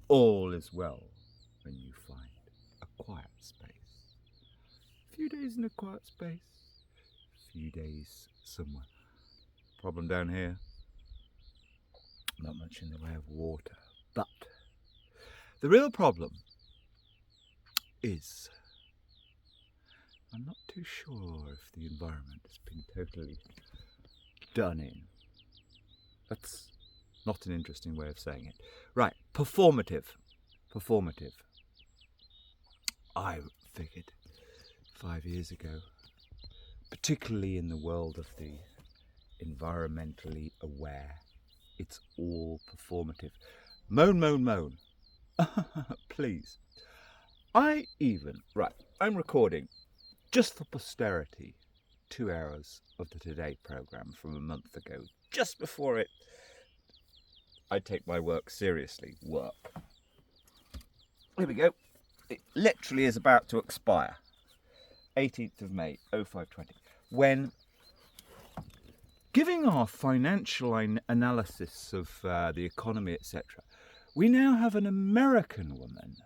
all is well when you find a quiet space. A few days in a quiet space, a few days somewhere. Problem down here, not much in the way of water. But the real problem is I'm not too sure if the environment has been totally done in. That's not an interesting way of saying it. Right, performative. Performative. I figured 5 years ago, particularly in the world of the environmentally aware, it's all performative. Moan, moan, moan. Please. I'm recording just for posterity 2 hours of the Today programme from a month ago, just before I take my work seriously. Work. Here we go. It literally is about to expire. 18th of May, 0520. When giving our financial analysis of the economy, etc., we now have an American woman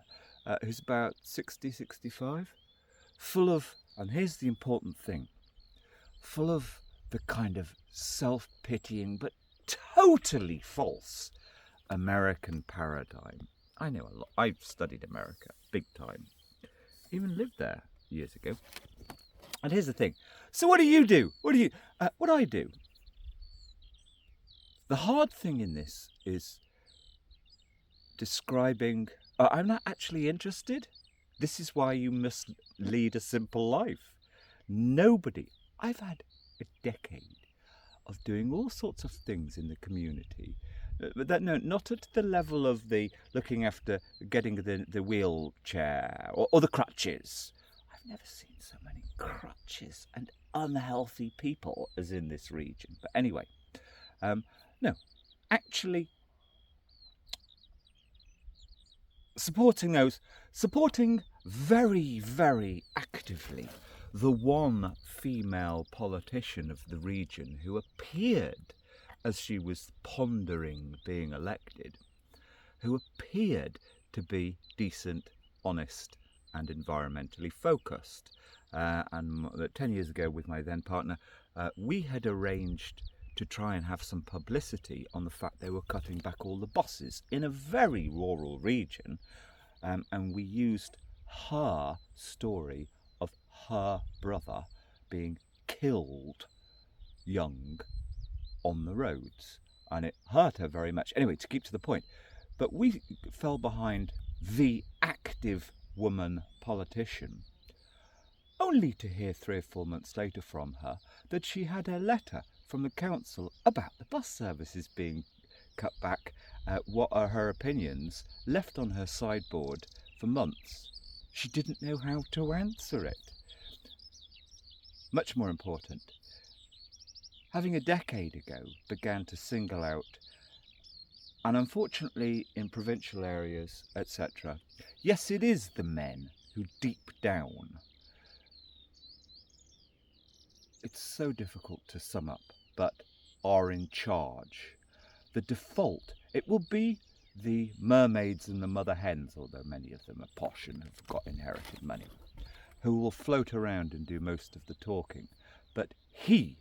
who's about 60, 65, full of, and here's the important thing, full of the kind of self-pitying but totally false American paradigm. I know a lot. I've studied America big time. Even lived there years ago. And here's the thing. So what do you do? What I do? The hard thing in this is describing, I'm not actually interested. This is why you must lead a simple life. Nobody, I've had a decade of doing all sorts of things in the community. But that, no, not at the level of the looking after getting the wheelchair or the crutches. I've never seen so many crutches and unhealthy people as in this region. But anyway, no, actually supporting very, very actively the one female politician of the region who appeared, as she was pondering being elected, who appeared to be decent, honest, and environmentally focused. And 10 years ago with my then partner, we had arranged to try and have some publicity on the fact they were cutting back all the buses in a very rural region. And we used her story of her brother being killed young on the roads, and it hurt her very much. Anyway, to keep to the point, but we fell behind the active woman politician, only to hear 3 or 4 months later from her that she had a letter from the council about the bus services being cut back, what are her opinions, left on her sideboard for months. She didn't know how to answer it. Much more important, having a decade ago began to single out, and unfortunately in provincial areas, etc., yes, it is the men who deep down, it's so difficult to sum up, but are in charge. The default, it will be the mermaids and the mother hens, although many of them are posh and have got inherited money, who will float around and do most of the talking. But he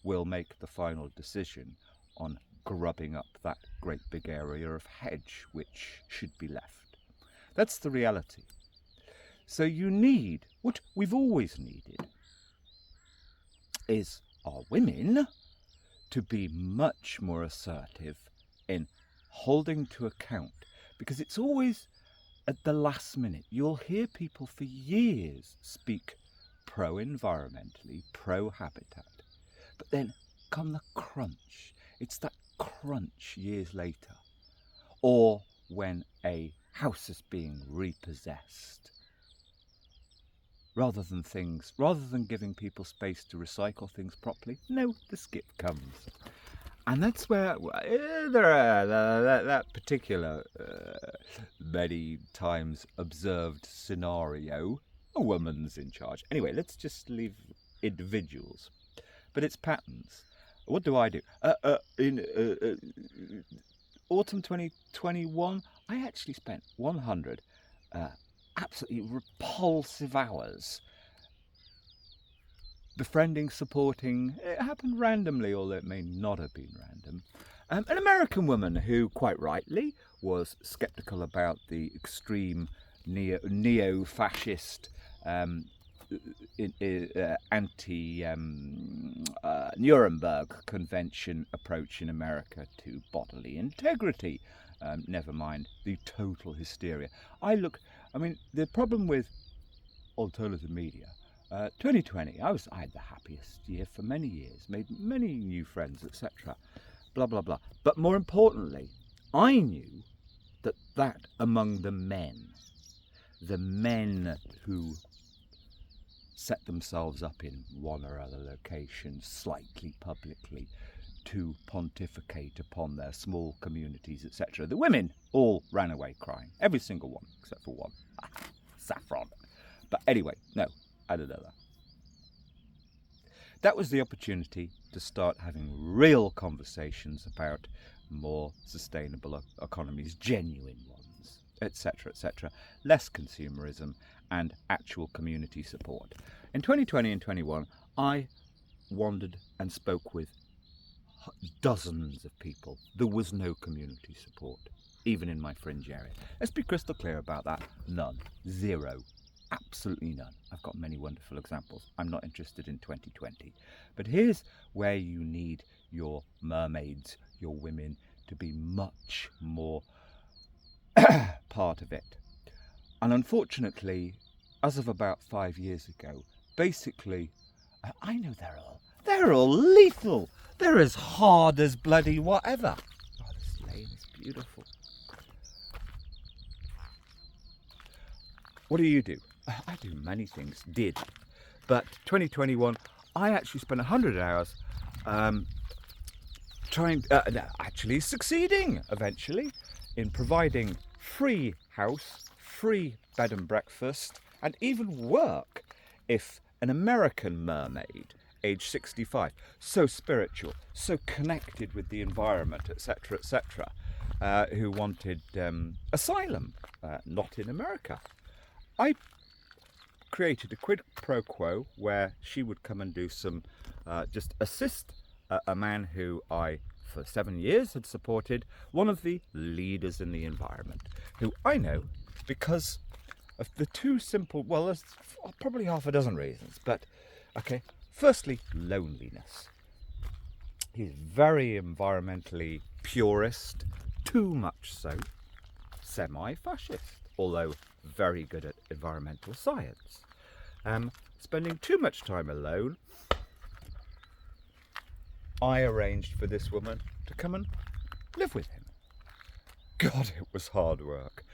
will make the final decision on grubbing up that great big area of hedge which should be left. That's the reality. So you need, what we've always needed, is our women to be much more assertive in holding to account, because it's always at the last minute. You'll hear people for years speak pro-environmentally, pro-habitat, but then come the crunch. It's that crunch years later, or when a house is being repossessed. Rather than giving people space to recycle things properly, no, the skip comes. And that's where that particular many times observed scenario, a woman's in charge. Anyway, let's just leave individuals. But it's patterns. What do? autumn 2021, I actually spent 100 absolutely repulsive hours befriending, supporting, it happened randomly, although it may not have been random, an American woman who, quite rightly, was sceptical about the extreme neo-fascist anti-Nuremberg Convention approach in America to bodily integrity. Never mind the total hysteria. The problem with alternative media, 2020, I had the happiest year for many years, made many new friends, etc. Blah, blah, blah. But more importantly, I knew that among the men who set themselves up in one or other location, slightly publicly, to pontificate upon their small communities, etc. The women all ran away crying. Every single one, except for one. Saffron. But anyway, no, I don't know that. That was the opportunity to start having real conversations about more sustainable economies, genuine ones, etc., etc. Less consumerism and actual community support. In 2020 and 21, I wandered and spoke with dozens of people. There was no community support, even in my fringe area. Let's be crystal clear about that. None. Zero. Absolutely none. I've got many wonderful examples. I'm not interested in 2020. But here's where you need your mermaids, your women, to be much more part of it. And unfortunately, as of about 5 years ago, basically, I know they're all lethal. They're as hard as bloody whatever. Oh, this lane is beautiful. What do? I do many things, but 2021, I actually spent 100 hours actually succeeding eventually in providing free house, free bed and breakfast, and even work if an American mermaid, age 65, so spiritual, so connected with the environment, etc., etc., who wanted asylum, not in America. I created a quid pro quo where she would come and do some, just assist a man who I, for 7 years, had supported, one of the leaders in the environment, who I know because of the two simple, well, there's probably half a dozen reasons, but okay. Firstly, loneliness. He's very environmentally purist, too much so, semi-fascist, although very good at environmental science. Spending too much time alone, I arranged for this woman to come and live with him. God, it was hard work.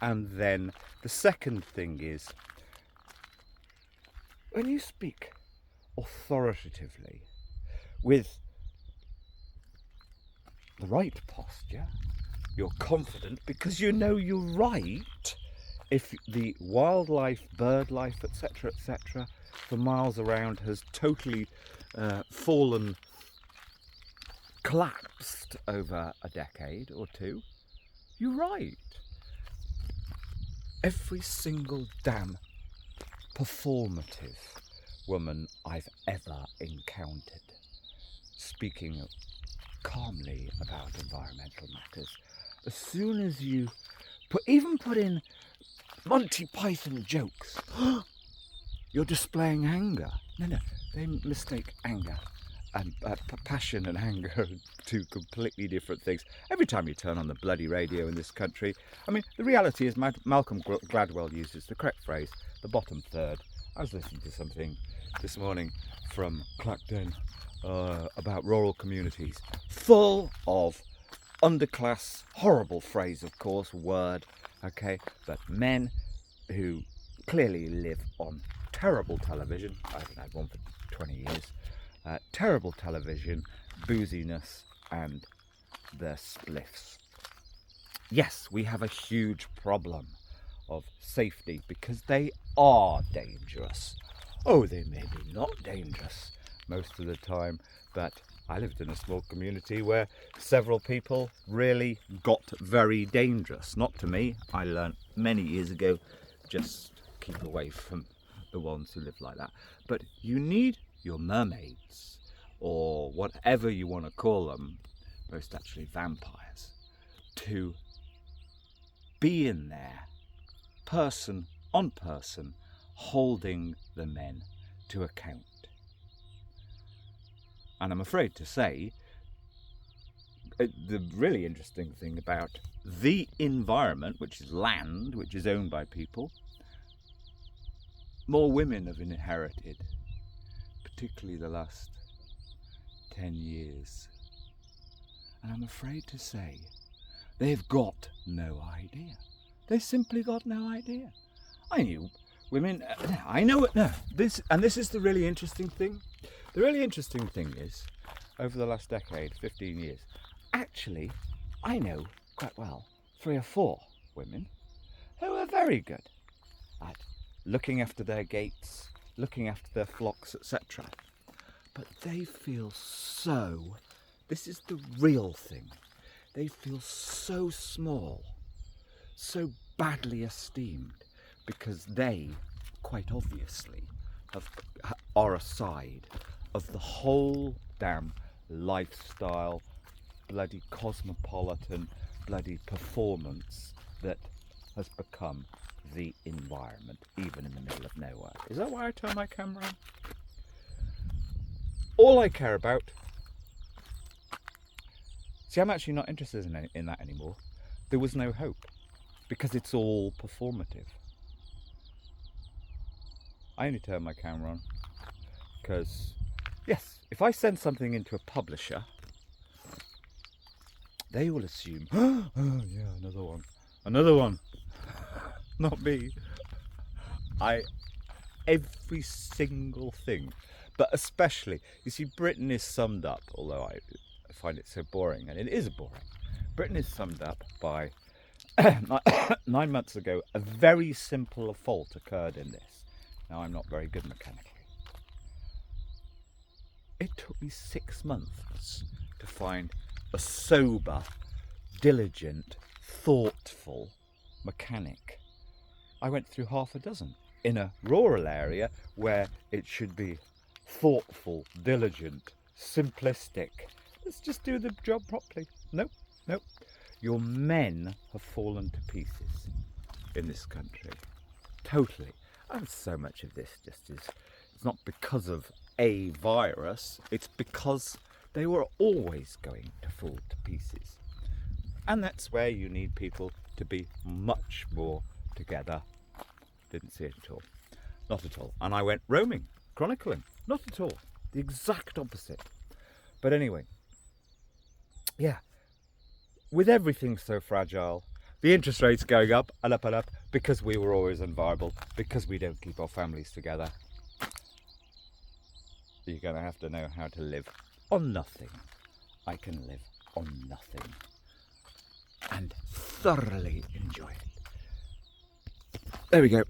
And then the second thing is, when you speak authoritatively with the right posture, you're confident because you know you're right. If the wildlife, bird life, etc., etc., for miles around has totally collapsed over a decade or two, you're right. Every single damn performative woman I've ever encountered speaking calmly about environmental matters, as soon as you put in Monty Python jokes, you're displaying anger. No, they mistake anger and passion and anger are two completely different things. Every time you turn on the bloody radio in this country, I mean, the reality is Malcolm Gladwell uses the correct phrase, the bottom third. I was listening to something this morning from Clacton about rural communities, full of underclass, horrible phrase, of course, word, okay, but men who clearly live on terrible television. I haven't had one for 20 years. Terrible television, booziness, and their spliffs. Yes, we have a huge problem of safety because they are dangerous. Oh, they may be not dangerous most of the time, but I lived in a small community where several people really got very dangerous. Not to me. I learnt many years ago, just keep away from the ones who live like that. But you need your mermaids, or whatever you want to call them, most actually vampires, to be in there, person on person, holding the men to account. And I'm afraid to say, the really interesting thing about the environment, which is land, which is owned by people, more women have inherited, particularly the last 10 years. And I'm afraid to say, they've got no idea. They simply got no idea. I knew women, I know it now. This is the really interesting thing. The really interesting thing is, over the last decade, 15 years, actually, I know quite well 3 or 4 women who are very good at looking after their gates, looking after their flocks, etc. But they feel so, this is the real thing, they feel so small, so badly esteemed, because they, quite obviously, are a side of the whole damn lifestyle, bloody cosmopolitan, bloody performance that has become the environment, even in the middle of nowhere. Is that why I turn my camera on? All I care about... See, I'm actually not interested in that anymore. There was no hope, because it's all performative. I only turn my camera on because, yes, if I send something into a publisher, they will assume, oh yeah, another one, not me. Every single thing, but especially, you see, Britain is summed up, although I find it so boring, and it is boring. Britain is summed up by 9 months ago, a very simple fault occurred in this. Now, I'm not very good mechanically. It took me 6 months to find a sober, diligent, thoughtful mechanic. I went through half a dozen in a rural area where it should be thoughtful, diligent, simplistic. Let's just do the job properly. Nope. Your men have fallen to pieces in this country. Totally. And so much of this just is, it's not because of a virus, it's because they were always going to fall to pieces. And that's where you need people to be much more together. Didn't see it at all. Not at all. And I went roaming, chronicling. Not at all. The exact opposite. But anyway, yeah. With everything so fragile, the interest rates going up and up and up, because we were always unviable, because we don't keep our families together. You're going to have to know how to live on nothing. I can live on nothing and thoroughly enjoy it. There we go.